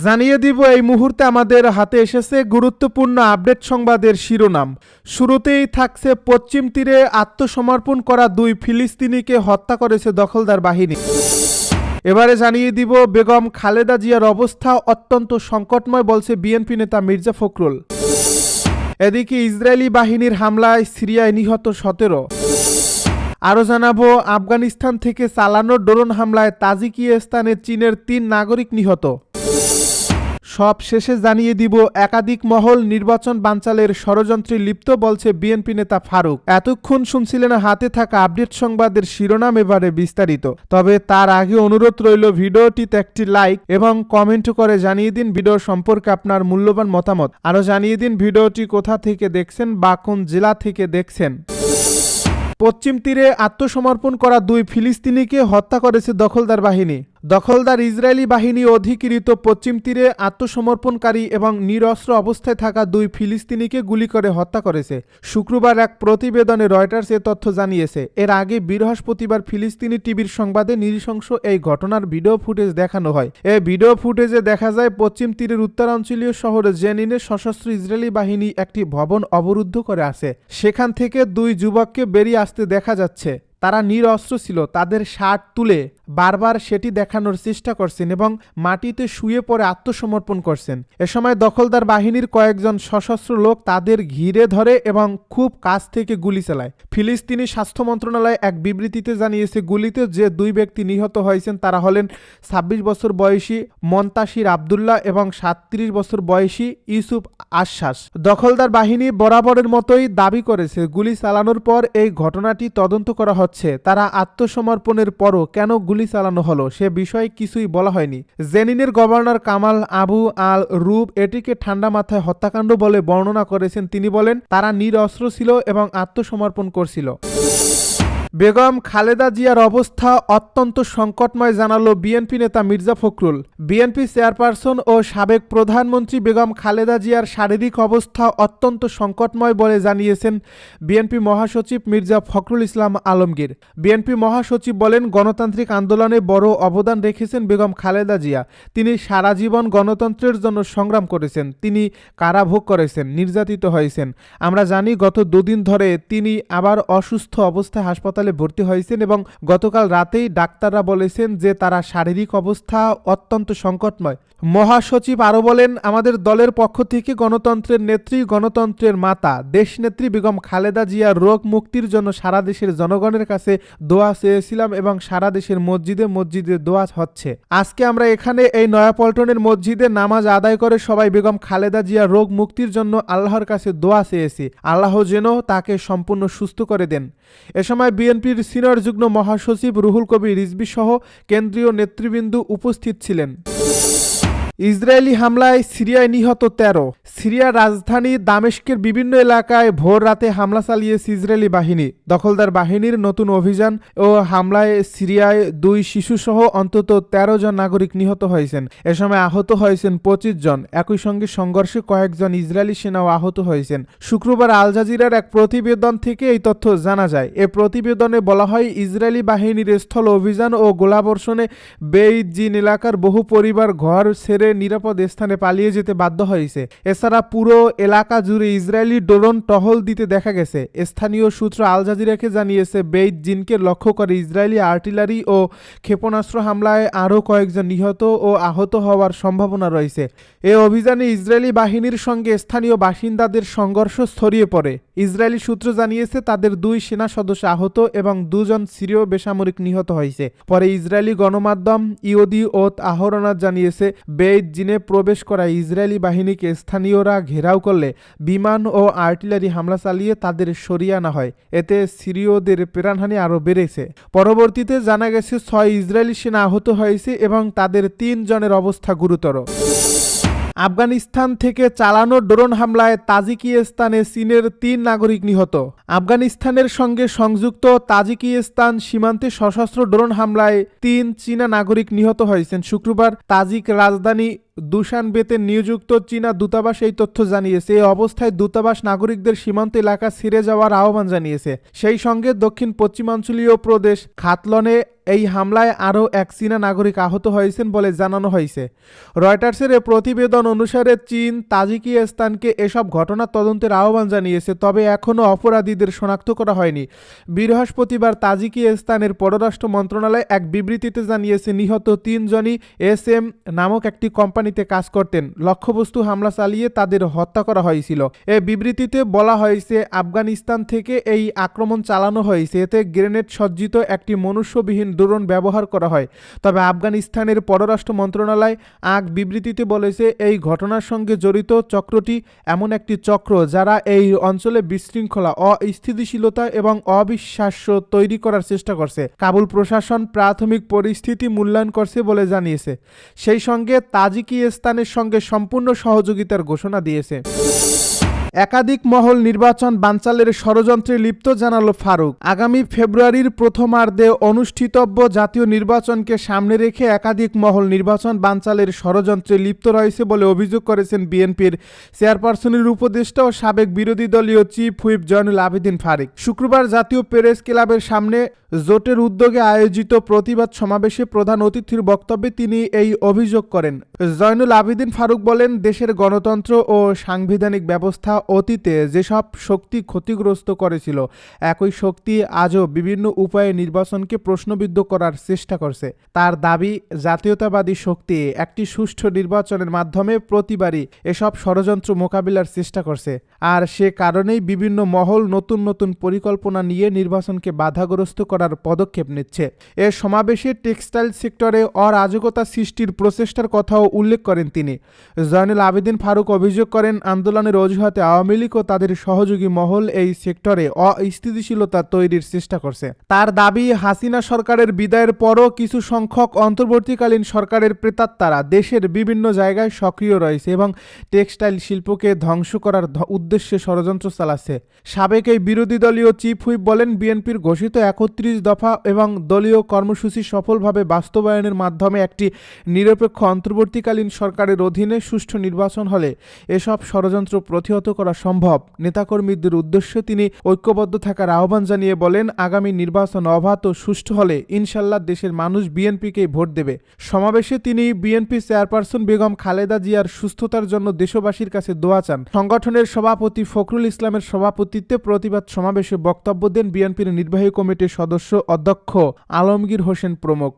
জানিয়ে দিব এই মুহূর্তে আমাদের হাতে এসেছে গুরুত্বপূর্ণ আপডেট সংবাদের শিরোনাম। শুরুতেই থাকছে পশ্চিম তীরে আত্মসমর্পণ করা 2 ফিলিস্তিনিকে হত্যা করেছে দখলদার বাহিনী। এবারে জানিয়ে দিব বেগম খালেদা জিয়ার অবস্থা অত্যন্ত সংকটময় বলছে বিএনপি নেতা মির্জা ফখরুল। এদিকে ইসরায়েলি বাহিনীর হামলায় সিরিয়ায় নিহত 17। আরও জানাবো আফগানিস্তান থেকে চালানো ড্রোন হামলায় তাজিকিস্তানের চীনের 3 নাগরিক নিহত। সব শেষে জানিয়ে দিব একাধিক মহল নির্বাচন বানচালের ষড়যন্ত্রে লিপ্ত বলছে বিএনপি নেতা ফারুক। এতক্ষণ শুনছিলেন হাতে থাকা আপডেট সংবাদের শিরোনাম, এবারে বিস্তারিত। তবে তার আগে অনুরোধ রইল ভিডিওটিতে একটি লাইক এবং কমেন্ট করে জানিয়ে দিন ভিডিও সম্পর্কে আপনার মূল্যবান মতামত। আরও জানিয়ে দিন ভিডিওটি কোথা থেকে দেখছেন বা কোন জেলা থেকে দেখছেন। পশ্চিম তীরে আত্মসমর্পণ করা 2 ফিলিস্তিনিকে হত্যা করেছে দখলদার বাহিনী। দখলদার ইসরায়েলি বাহিনী অধিকৃত পশ্চিম তীরে আত্মসমর্পণকারী এবং নিরস্ত্র অবস্থায় থাকা 2 ফিলিস্তিনিকে গুলি করে হত্যা করেছে। শুক্রবার এক প্রতিবেদনে রয়টার্স এ তথ্য জানিয়েছে। এর আগে বৃহস্পতিবার ফিলিস্তিনি টিভির সংবাদে নৃশংস এই ঘটনার ভিডিও ফুটেজ দেখানো হয়। এই ভিডিও ফুটেজে দেখা যায় পশ্চিম তীরের উত্তরাঞ্চলীয় শহর জেনিনে সশস্ত্র ইসরায়েলি বাহিনী একটি ভবন অবরুদ্ধ করে আছে। সেখান থেকে 2 যুবককে বেরিয়ে আসতে দেখা যাচ্ছে। তারা নিরস্ত্র ছিল। তাদের শার্ট তুলে বারবার সেটি দেখানোর চেষ্টা করছেন এবং মাটিতে শুয়ে পড়ে আত্মসমর্পণ করছেন। এ সময় দখলদার বাহিনীর কয়েকজন সশস্ত্র লোক তাদের ঘিরে ধরে এবং খুব কাছ থেকে গুলি চালায়। ফিলিস্তিনি স্বাস্থ্য মন্ত্রণালয় এক বিবৃতিতে জানিয়েছে গুলিতে যে 2 ব্যক্তি নিহত হয়েছেন তারা হলেন 26 বছর বয়সী মন্তাসির আবদুল্লাহ এবং 37 বছর বয়সী ইউসুফ আশ্বাস। দখলদার বাহিনী বরাবরের মতোই দাবি করেছে গুলি চালানোর পর এই ঘটনাটি তদন্ত করা হচ্ছে। তারা আত্মসমর্পণের পরও কেন গুলি চালানো হলো সে বিষয়ে কিছুই বলা হয়নি। জেনিনের গভর্নর কামাল আবু আল রুব এটিকে ঠান্ডা মাথায় হত্যাকাণ্ড বলে বর্ণনা করেছেন। তিনি বলেন তারা নিরস্ত্র ছিল এবং আত্মসমর্পণ করছিল। বেগম খালেদা জিয়ার অবস্থা অত্যন্ত সংকটময় জানালো বিএনপি নেতা মির্জা ফখরুল। বিএনপি চেয়ারপারসন ও সাবেক প্রধানমন্ত্রী বেগম খালেদা জিয়ার শারীরিক অবস্থা অত্যন্ত সংকটময় বলে জানিয়েছেন বিএনপি মহাসচিব মির্জা ফখরুল ইসলাম আলমগীর। বিএনপি মহাসচিব বলেন গণতান্ত্রিক আন্দোলনে বড় অবদান রেখেছেন বেগম খালেদা জিয়া। তিনি সারা জীবন গণতন্ত্রের জন্য সংগ্রাম করেছেন। তিনি কারাভোগ করেছেন, নির্যাতিত হয়েছেন। আমরা জানি গত 2 দিন ধরে তিনি আবার অসুস্থ অবস্থায় হাসপাতালে ভর্তি হয়েছেন এবং গতকাল রাতেই ডাক্তাররা বলেছেন যে তারা শারীরিক অবস্থা অত্যন্ত সংকটময়। মহাসচিব আরও বলেন আমাদের দলের পক্ষ থেকে গণতন্ত্রের নেত্রী, গণতন্ত্রের মাতা দেশনেত্রী বেগম খালেদা জিয়ার রোগ মুক্তির জন্য সারা দেশের জনগণের কাছে দোয়া চেয়েছিলাম এবং সারা দেশের মসজিদে মসজিদে দোয়া হচ্ছে। আজকে আমরা এখানে এই নয়াপল্টনের মসজিদে নামাজ আদায় করে সবাই বেগম খালেদা জিয়ার রোগ মুক্তির জন্য আল্লাহর কাছে দোয়া চেয়েছি। আল্লাহ যেন তাকে সম্পূর্ণ সুস্থ করে দেন। এ সময় বিএনপির সিনিয়র যুগ্ম মহাসচিব রুহুল কবির রিজভী সহ কেন্দ্রীয় নেতৃবৃন্দ উপস্থিত ছিলেন। ইসরায়েলি হামলায় সিরিয়ায় নিহত 13। সিরিয়ার রাজধানী দামেস্কের বিভিন্ন এলাকায় ভোর রাতে হামলা চালিয়েছে ইসরায়েলি বাহিনী। দখলদার বাহিনীর নতুন অভিযান ও হামলায় সিরিয়ায় 2 শিশুসহ অন্তত 13 জন নাগরিক নিহত হয়েছেন। এ সময় আহত হয়েছেন 25 জন। একই সঙ্গে সংঘর্ষে কয়েকজন ইসরায়েলি সেনাও আহত হয়েছেন। শুক্রবার আল জাজিরার এক প্রতিবেদন থেকে এই তথ্য জানা যায়। এ প্রতিবেদনে বলা হয় ইসরায়েলি বাহিনীর স্থল অভিযান ও গোলাবর্ষণে বেইত জিন এলাকার বহু পরিবার ঘর ছেড়ে নিরাপদ স্থানে পালিয়ে যেতে বাধ্য হয়েছে। এছাড়া পুরো এলাকা জুড়ে ইসরায়েলি ড্রোন টহল দিতে দেখা গেছে। স্থানীয় সূত্র আল জাজিরাকে জানিয়েছে বেইত জিনকে লক্ষ্য করে ইসরায়েলি আর্টিলারি ও ক্ষেপণাস্ত্র হামলায় আরও কয়েকজন নিহত ও আহত হওয়ার সম্ভাবনা রয়েছে। এ অভিযানে ইসরায়েলি বাহিনীর সঙ্গে স্থানীয় বাসিন্দাদের সংঘর্ষ ছড়িয়ে পড়ে। ইসরায়েলি সূত্র জানিয়েছে তাদের 2 সেনা সদস্য আহত এবং 2 জন সিরীয় বেসামরিক নিহত হয়েছে। পরে ইসরায়েলি গণমাধ্যম ইহুদি ওত আহরনাত জানিয়েছে বেইত জিনে প্রবেশ করা ইসরায়েলি বাহিনীকে স্থানীয়রা ঘেরাও করলে বিমান ও আর্টিলারি হামলা চালিয়ে তাদের সরিয়ে আনা হয়। এতে সিরীয়দের প্রাণহানি আরও বেড়েছে। পরবর্তীতে জানা গেছে 6 ইসরায়েলি সেনা আহত হয়েছে এবং তাদের 3 জনের অবস্থা গুরুতর। আফগানিস্তান থেকে চালানো ড্রোন হামলায় তাজিকিস্তানে চীনের 3 নাগরিক নিহত। আফগানিস্তানের সঙ্গে সংযুক্ত তাজিকিস্তান সীমান্তে সশস্ত্র ড্রোন হামলায় 3 চীনা নাগরিক নিহত হয়েছেন। শুক্রবার তাজিক রাজধানী দুশানবেতে নিযুক্ত চীনা দূতাবাস এই তথ্য জানিয়েছে। এই অবস্থায় দূতাবাস নাগরিকদের সীমান্ত এলাকা ছেড়ে যাওয়ার আহ্বান জানিয়েছে। সেই সঙ্গে দক্ষিণ পশ্চিমাঞ্চলীয় প্রদেশ খাতলনে এই হামলায় আরও এক চীনা নাগরিক আহত হয়েছেন বলে জানানো হয়েছে। রয়টার্সের প্রতিবেদন অনুসারে চীন তাজিকিস্তানকে এসব ঘটনা তদন্তের আহ্বান জানিয়েছে, তবে এখনও অপরাধীদের শনাক্ত করা হয়নি। বৃহস্পতিবার তাজিকিস্তানের পররাষ্ট্র মন্ত্রণালয় এক বিবৃতিতে জানিয়েছে, নিহত 3 জনই SM নামক একটি কোম্পানিতে কাজ করতেন। লক্ষ্যবস্তু হামলা চালিয়ে তাদের হত্যা করা হয়েছিল। এই বিবৃতিতে বলা হয়েছে, আফগানিস্তান থেকে এই আক্রমণ চালানো হয়েছে। এতে গ্রেনেড সজ্জিত একটি মনুষ্যবিহীন ড্রোন ব্যবহার করা হয়। তবে আফগানিস্তানের পররাষ্ট্র মন্ত্রণালয় এক বিবৃতিতে বলেছে, এই ঘটনার সঙ্গে জড়িত চক্রটি এমন একটি চক্র যারা এই অঞ্চলে বিশৃঙ্খলা, অস্থিতিশীলতা এবং অবিশ্বাস্য তৈরি করার চেষ্টা করছে। কাবুল প্রশাসন প্রাথমিক পরিস্থিতি মূল্যায়ন করছে বলে জানিয়েছে। সেই সঙ্গে তাজিকিস্তানের সঙ্গে সম্পূর্ণ সহযোগিতার ঘোষণা দিয়েছে। একাধিক মহল নির্বাচন বানচালের ষড়যন্ত্রে লিপ্ত, জানালো ফারুক। আগামী ফেব্রুয়ারির প্রথমার্ধে অনুষ্ঠিতব্য জাতীয় নির্বাচনকে সামনে রেখে একাধিক মহল নির্বাচন বানচালের ষড়যন্ত্রে লিপ্ত রয়েছে বলে অভিযোগ করেছেন বিএনপির চেয়ারপারসনের উপদেষ্টা ও সাবেক বিরোধী দলীয় চিফ হুইপ জয়নুল আবেদিন ফারুক। শুক্রবার জাতীয় প্রেস ক্লাবের সামনে জোটের উদ্যোগে আয়োজিত প্রতিবাদ সমাবেশে প্রধান অতিথির বক্তব্যে তিনি এই অভিযোগ করেন। জয়নুল আবেদিন ফারুক বলেন, দেশের গণতন্ত্র ও সাংবিধানিক ব্যবস্থা অতীতে যেসব শক্তি ক্ষতিগ্রস্ত করেছিল, একই শক্তি আজও বিভিন্ন উপায়ে নির্বাচনকে প্রশ্নবিদ্ধ করার চেষ্টা করছে। তার দাবি, জাতীয়তাবাদী শক্তি একটি সুষ্ঠু নির্বাচনের মাধ্যমে প্রতিবারই এসব ষড়যন্ত্র মোকাবিলার চেষ্টা করছে। আর সে কারণেই বিভিন্ন মহল নতুন নতুন পরিকল্পনা নিয়ে নির্বাচনকে বাধাগ্রস্ত করার পদক্ষেপ নিচ্ছে। এ সমাবেশে টেক্সটাইল সেক্টরে অরাজকতা সৃষ্টির প্রচেষ্টার কথাও উল্লেখ করেন তিনি। জয়নুল আবেদিন ফারুক অভিযোগ করেন, আন্দোলনের অজুহাতে আওয়ামী লীগ ও তাদের সহযোগী মহল এই সেক্টরে অস্থিতিশীলতা তৈরির চেষ্টা করছে। তার দাবি, হাসিনা সরকারের বিদায়ের পরও কিছু সংখ্যক অন্তর্বর্তীকালীন সরকারের প্রেতাত্মারা দেশের বিভিন্ন জায়গায় সক্রিয় রয়েছে এবং টেক্সটাইল শিল্পকে ধ্বংস করার উদ্দেশ্যে ষড়যন্ত্র চালাচ্ছে। সাবেক এই বিরোধী দলীয় চিফ হুইপ বলেন, বিএনপির ঘোষিত 31 দফা এবং দলীয় কর্মসূচি সফলভাবে বাস্তবায়নের মাধ্যমে একটি নিরপেক্ষ অন্তর্বর্তীকালীন সরকারের অধীনে সুষ্ঠু নির্বাচন হলে এসব ষড়যন্ত্র প্রতিহত করা সম্ভব। নেতাকর্মীদের উদ্দেশ্যে তিনি ঐক্যবদ্ধ থাকার আহ্বান জানিয়ে বলেন, আগামী নির্বাচন অবাধ ও সুষ্ঠু হলে ইনশাল্লাহ দেশের মানুষ বিএনপিকেই ভোট দেবে। সমাবেশে তিনি বিএনপি চেয়ারপারসন বেগম খালেদা জিয়ার সুস্থতার জন্য দেশবাসীর কাছে দোয়া চান। সংগঠনের সভাপতি ফখরুল ইসলামের সভাপতিত্বে প্রতিবাদ সমাবেশে বক্তব্য দেন বিএনপির নির্বাহী কমিটির সদস্য অধ্যক্ষ আলমগীর হোসেন প্রমুখ।